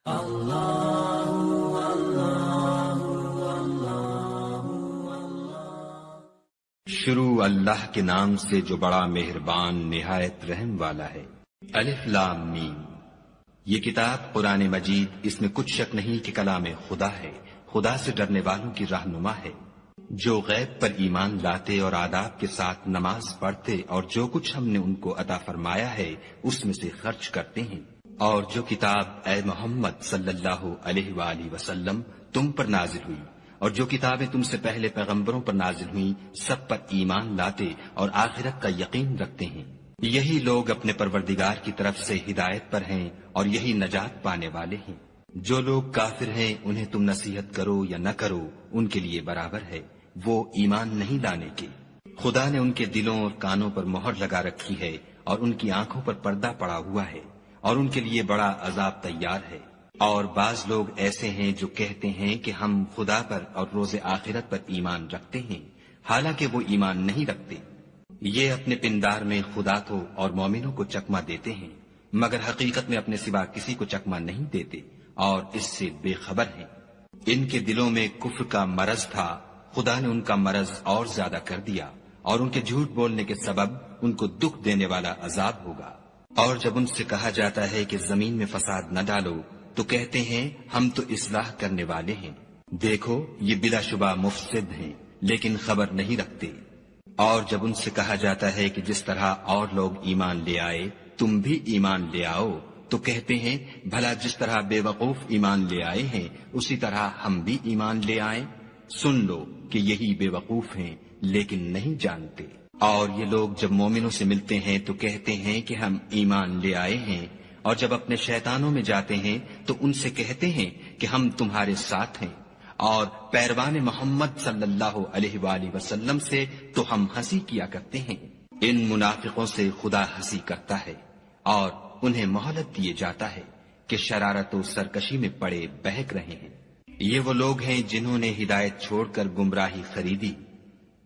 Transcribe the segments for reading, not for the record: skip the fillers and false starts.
شروع اللہ کے نام سے جو بڑا مہربان نہایت رحم والا ہے۔ الف لام میم۔ یہ کتاب قرآن مجید، اس میں کچھ شک نہیں کہ کلام خدا ہے، خدا سے ڈرنے والوں کی رہنما ہے، جو غیب پر ایمان لاتے اور آداب کے ساتھ نماز پڑھتے اور جو کچھ ہم نے ان کو عطا فرمایا ہے اس میں سے خرچ کرتے ہیں، اور جو کتاب اے محمد صلی اللہ علیہ وآلہ وسلم تم پر نازل ہوئی اور جو کتابیں تم سے پہلے پیغمبروں پر نازل ہوئیں سب پر ایمان لاتے اور آخرت کا یقین رکھتے ہیں، یہی لوگ اپنے پروردگار کی طرف سے ہدایت پر ہیں اور یہی نجات پانے والے ہیں۔ جو لوگ کافر ہیں انہیں تم نصیحت کرو یا نہ کرو ان کے لیے برابر ہے، وہ ایمان نہیں لانے کے۔ خدا نے ان کے دلوں اور کانوں پر مہر لگا رکھی ہے اور ان کی آنکھوں پر پردہ پڑا ہوا ہے اور ان کے لیے بڑا عذاب تیار ہے۔ اور بعض لوگ ایسے ہیں جو کہتے ہیں کہ ہم خدا پر اور روز آخرت پر ایمان رکھتے ہیں، حالانکہ وہ ایمان نہیں رکھتے۔ یہ اپنے پندار میں خدا کو اور مومنوں کو چکمہ دیتے ہیں، مگر حقیقت میں اپنے سوا کسی کو چکمہ نہیں دیتے اور اس سے بے خبر ہیں۔ ان کے دلوں میں کفر کا مرض تھا، خدا نے ان کا مرض اور زیادہ کر دیا اور ان کے جھوٹ بولنے کے سبب ان کو دکھ دینے والا عذاب ہوگا۔ اور جب ان سے کہا جاتا ہے کہ زمین میں فساد نہ ڈالو تو کہتے ہیں ہم تو اصلاح کرنے والے ہیں، دیکھو یہ بلا شبہ مفسد ہیں لیکن خبر نہیں رکھتے۔ اور جب ان سے کہا جاتا ہے کہ جس طرح اور لوگ ایمان لے آئے تم بھی ایمان لے آؤ تو کہتے ہیں بھلا جس طرح بے وقوف ایمان لے آئے ہیں اسی طرح ہم بھی ایمان لے آئیں۔ سن لو کہ یہی بے وقوف ہیں لیکن نہیں جانتے۔ اور یہ لوگ جب مومنوں سے ملتے ہیں تو کہتے ہیں کہ ہم ایمان لے آئے ہیں، اور جب اپنے شیطانوں میں جاتے ہیں تو ان سے کہتے ہیں کہ ہم تمہارے ساتھ ہیں، اور پیروان محمد صلی اللہ علیہ وآلہ وسلم سے تو ہم ہنسی کیا کرتے ہیں۔ ان منافقوں سے خدا ہنسی کرتا ہے اور انہیں مہلت دیے جاتا ہے کہ شرارت و سرکشی میں پڑے بہک رہے ہیں۔ یہ وہ لوگ ہیں جنہوں نے ہدایت چھوڑ کر گمراہی خریدی،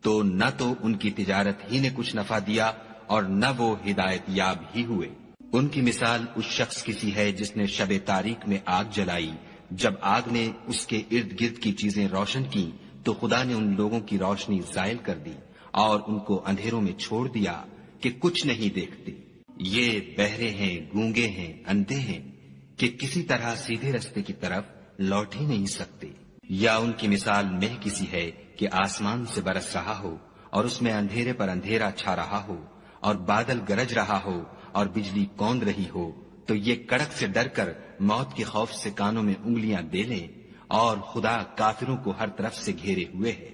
تو نہ تو ان کی تجارت ہی نے کچھ نفع دیا اور نہ وہ ہدایت یاب ہی ہوئے۔ ان کی مثال اس شخص کی سی ہے جس نے شب تاریک میں آگ جلائی، جب آگ نے اس کے ارد گرد کی چیزیں روشن کی تو خدا نے ان لوگوں کی روشنی زائل کر دی اور ان کو اندھیروں میں چھوڑ دیا کہ کچھ نہیں دیکھتے۔ یہ بہرے ہیں، گونگے ہیں، اندھے ہیں کہ کسی طرح سیدھے رستے کی طرف لوٹ ہی نہیں سکتے۔ یا ان کی مثال مہ کسی ہے کہ آسمان سے برس رہا ہو اور اس میں اندھیرے پر اندھیرا چھا رہا ہو اور بادل گرج رہا ہو اور بجلی کوند رہی ہو، تو یہ کڑک سے ڈر کر موت کے خوف سے کانوں میں انگلیاں دے لیں، اور خدا کافروں کو ہر طرف سے گھیرے ہوئے ہے۔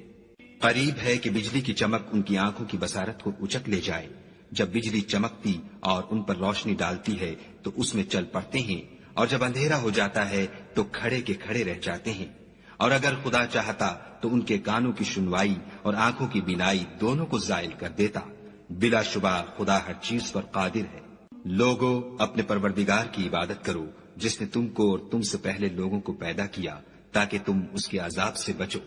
قریب ہے کہ بجلی کی چمک ان کی آنکھوں کی بصارت کو اچک لے جائے۔ جب بجلی چمکتی اور ان پر روشنی ڈالتی ہے تو اس میں چل پڑتے ہیں، اور جب اندھیرا ہو جاتا ہے تو کھڑے کے کھڑے رہ جاتے ہیں۔ اور اگر خدا چاہتا تو ان کے کانوں کی سنوائی اور آنکھوں کی بینائی دونوں کو زائل کر دیتا۔ بلا شبہ خدا ہر چیز پر قادر ہے۔ لوگو اپنے پروردگار کی عبادت کرو جس نے تم کو اور تم سے پہلے لوگوں کو پیدا کیا تاکہ تم اس کے عذاب سے بچو،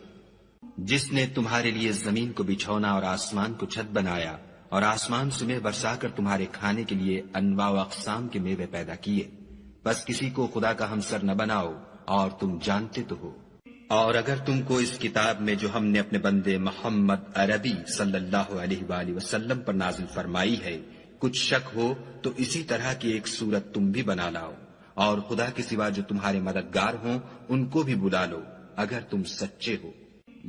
جس نے تمہارے لیے زمین کو بچھونا اور آسمان کو چھت بنایا اور آسمان سے میوہ برسا کر تمہارے کھانے کے لیے انواع و اقسام کے میوے پیدا کیے، بس کسی کو خدا کا ہمسر نہ بناؤ اور تم جانتے تو ہو۔ اور اگر تم کو اس کتاب میں جو ہم نے اپنے بندے محمد عربی صلی اللہ علیہ وآلہ وسلم پر نازل فرمائی ہے کچھ شک ہو تو اسی طرح کی ایک صورت تم بھی بنا لاؤ، اور خدا کے سوا جو تمہارے مددگار ہوں ان کو بھی بلا لو اگر تم سچے ہو۔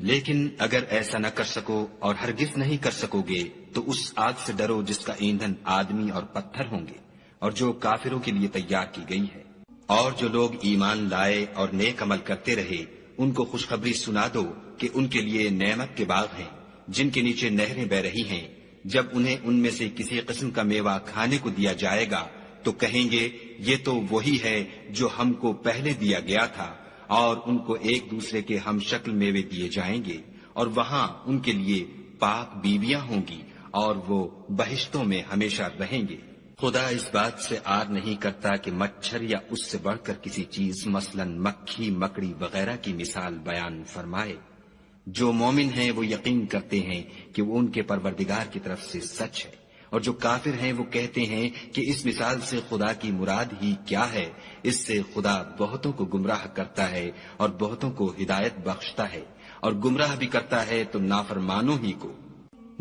لیکن اگر ایسا نہ کر سکو اور ہرگز نہیں کر سکو گے تو اس آگ سے ڈرو جس کا ایندھن آدمی اور پتھر ہوں گے اور جو کافروں کے لیے تیار کی گئی ہے۔ اور جو لوگ ایمان لائے اور نیک عمل کرتے رہے ان کو خوشخبری سنا دو کہ ان کے لیے نعمت کے باغ ہیں جن کے نیچے نہریں بہ رہی ہیں، جب انہیں ان میں سے کسی قسم کا میوہ کھانے کو دیا جائے گا تو کہیں گے یہ تو وہی ہے جو ہم کو پہلے دیا گیا تھا، اور ان کو ایک دوسرے کے ہم شکل میوے دیے جائیں گے، اور وہاں ان کے لیے پاک بیویاں ہوں گی اور وہ بہشتوں میں ہمیشہ رہیں گے۔ خدا اس بات سے آر نہیں کرتا کہ مچھر یا اس سے بڑھ کر کسی چیز مثلا مکھی، مکڑی وغیرہ کی مثال بیان فرمائے۔ جو مومن ہیں وہ یقین کرتے ہیں کہ وہ ان کے پروردگار کی طرف سے سچ ہے، اور جو کافر ہیں وہ کہتے ہیں کہ اس مثال سے خدا کی مراد ہی کیا ہے؟ اس سے خدا بہتوں کو گمراہ کرتا ہے اور بہتوں کو ہدایت بخشتا ہے، اور گمراہ بھی کرتا ہے تو نافرمانوں ہی کو،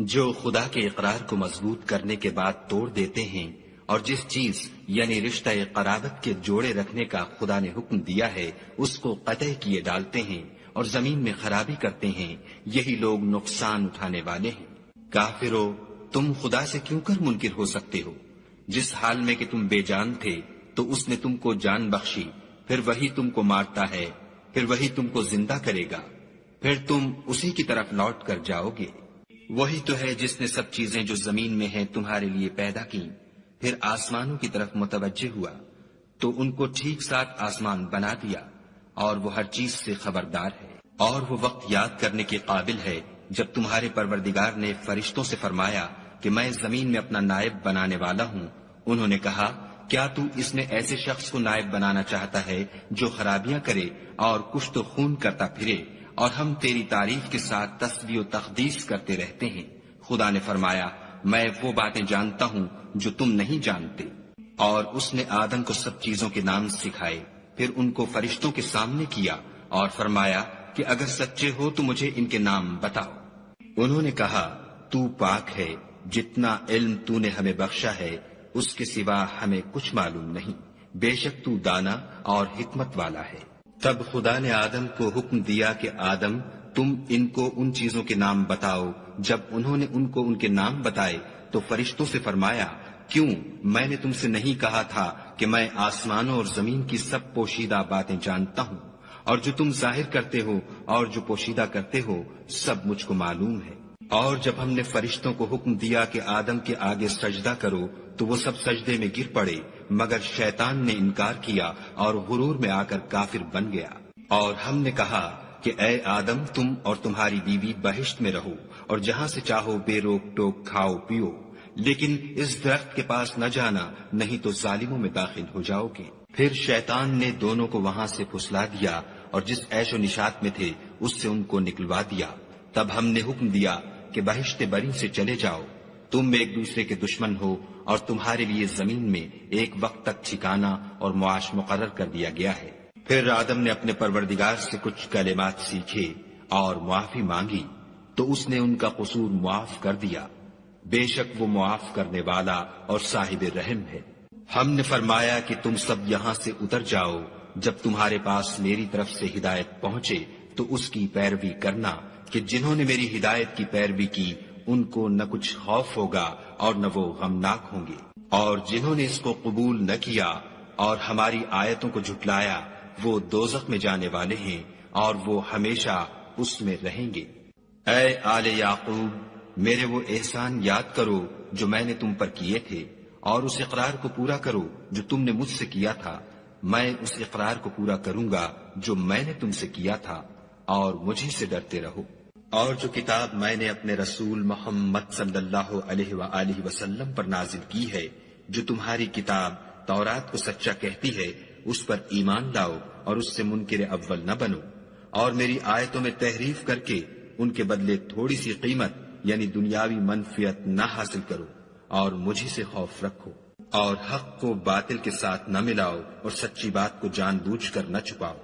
جو خدا کے اقرار کو مضبوط کرنے کے بعد توڑ دیتے ہیں، اور جس چیز یعنی رشتہ قرابت کے جوڑے رکھنے کا خدا نے حکم دیا ہے اس کو قطع کیے ڈالتے ہیں اور زمین میں خرابی کرتے ہیں، یہی لوگ نقصان اٹھانے والے ہیں۔ کافرو، تم خدا سے کیوں کر منکر ہو سکتے ہو؟ جس حال میں کہ تم بے جان تھے تو اس نے تم کو جان بخشی، پھر وہی تم کو مارتا ہے، پھر وہی تم کو زندہ کرے گا، پھر تم اسی کی طرف لوٹ کر جاؤ گے۔ وہی تو ہے جس نے سب چیزیں جو زمین میں ہیں تمہارے لیے پیدا کی، پھر آسمانوں کی طرف متوجہ ہوا تو ان کو ٹھیک ساتھ آسمان بنا دیا، اور وہ ہر چیز سے خبردار ہے۔ اور وہ وقت یاد کرنے کے قابل ہے جب تمہارے پروردگار نے فرشتوں سے فرمایا کہ میں زمین میں اپنا نائب بنانے والا ہوں۔ انہوں نے کہا، کیا تو اس میں ایسے شخص کو نائب بنانا چاہتا ہے جو خرابیاں کرے اور کشت و خون کرتا پھرے، اور ہم تیری تعریف کے ساتھ تسبیح و تقدیس کرتے رہتے ہیں؟ خدا نے فرمایا، میں وہ باتیں جانتا ہوں جو تم نہیں جانتے۔ اور اس نے آدم کو سب چیزوں کے نام سکھائے، پھر ان کو فرشتوں کے سامنے کیا اور فرمایا کہ اگر سچے ہو تو مجھے ان کے نام بتاؤ۔ انہوں نے کہا، تو پاک ہے، جتنا علم تو نے ہمیں بخشا ہے اس کے سوا ہمیں کچھ معلوم نہیں، بے شک تو دانا اور حکمت والا ہے۔ تب خدا نے آدم کو حکم دیا کہ آدم، تم ان کو ان چیزوں کے نام بتاؤ۔ جب انہوں نے ان کو ان کے نام بتائے تو فرشتوں سے فرمایا، کیوں میں نے تم سے نہیں کہا تھا کہ میں آسمانوں اور زمین کی سب پوشیدہ باتیں جانتا ہوں، اور جو تم ظاہر کرتے ہو اور جو پوشیدہ کرتے ہو سب مجھ کو معلوم ہے۔ اور جب ہم نے فرشتوں کو حکم دیا کہ آدم کے آگے سجدہ کرو تو وہ سب سجدے میں گر پڑے، مگر شیطان نے انکار کیا اور غرور میں آ کر کافر بن گیا۔ اور ہم نے کہا کہ اے آدم، تم اور تمہاری بیوی بہشت میں رہو اور جہاں سے چاہو بے روک ٹوک کھاؤ پیو، لیکن اس درخت کے پاس نہ جانا، نہیں تو ظالموں میں داخل ہو جاؤ گے۔ پھر شیطان نے دونوں کو وہاں سے پھسلا دیا اور جس عیش و نشاط میں تھے اس سے ان کو نکلوا دیا۔ تب ہم نے حکم دیا کہ بہشت بری سے چلے جاؤ، تم ایک دوسرے کے دشمن ہو، اور تمہارے لیے زمین میں ایک وقت تک ٹھکانہ اور معاش مقرر کر دیا گیا ہے۔ پھر آدم نے اپنے پروردگار سے کچھ کلمات سیکھے اور معافی مانگی تو اس نے ان کا قصور معاف کر دیا، بے شک وہ معاف کرنے والا اور صاحب رحم ہے۔ ہم نے فرمایا کہ تم سب یہاں سے اتر جاؤ، جب تمہارے پاس میری طرف سے ہدایت پہنچے تو اس کی پیروی کرنا، کہ جنہوں نے میری ہدایت کی پیروی کی ان کو نہ کچھ خوف ہوگا اور نہ وہ غمناک ہوں گے، اور جنہوں نے اس کو قبول نہ کیا اور ہماری آیتوں کو جھٹلایا وہ دوزخ میں جانے والے ہیں اور وہ ہمیشہ اس میں رہیں گے۔ اے آل یعقوب، میرے وہ احسان یاد کرو جو میں نے تم پر کیے تھے، اور اس اقرار کو پورا کرو جو تم نے مجھ سے کیا تھا۔ میں اس اقرار کو پورا کروں گا جو میں نے تم سے کیا تھا، اور مجھے سے ڈرتے رہو۔ اور جو کتاب میں نے اپنے رسول محمد صلی اللہ علیہ وآلہ وسلم پر نازل کی ہے، جو تمہاری کتاب تورات کو سچا کہتی ہے، اس پر ایمان لاؤ اور اس سے منکر اول نہ بنو، اور میری آیتوں میں تحریف کر کے ان کے بدلے تھوڑی سی قیمت یعنی دنیاوی منفعت نہ حاصل کرو، اور مجھے سے خوف رکھو، اور حق کو باطل کے ساتھ نہ ملاؤ اور سچی بات کو جان بوجھ کر نہ چھپاؤ۔